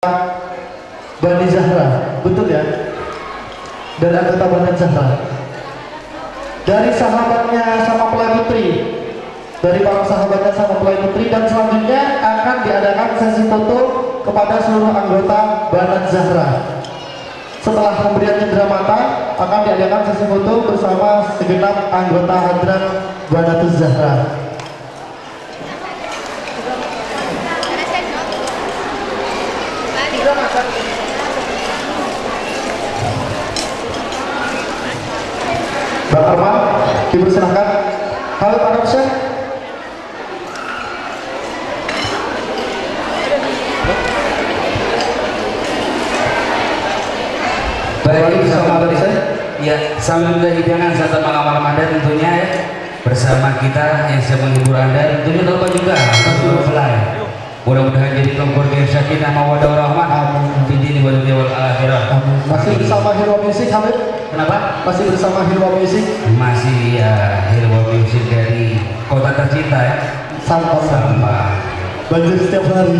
Bani Zahra, betul ya? Dan anggota Bani Zahra. Dari sahabatnya sama pelai putri, dari para sahabatnya sama pelai putri, dan selanjutnya akan diadakan sesi foto kepada seluruh anggota Bani Zahra. Setelah pemberian cendera mata, akan diadakan sesi foto bersama segenap anggota hadrat Bani Zahra. Bang Arman, dipersilahkan. Halo Pak Nafsyah. Baik, bersama ya, sambil hidangan serta malam Ramadan tentunya ya, bersama kita yang bisa menghibur Anda, tentunya lupa juga Fly. Mudah-mudahan jadi keluarga yang sakinah mawaddah warahmah di dunia wal akhirah. Masih bersama Hilwa Music, Hamid? Kenapa? Masih bersama Hilwa Music? Masih ya, Hilwa Music dari kota tercinta ya. Sampah. Sampah. Banjir setiap hari.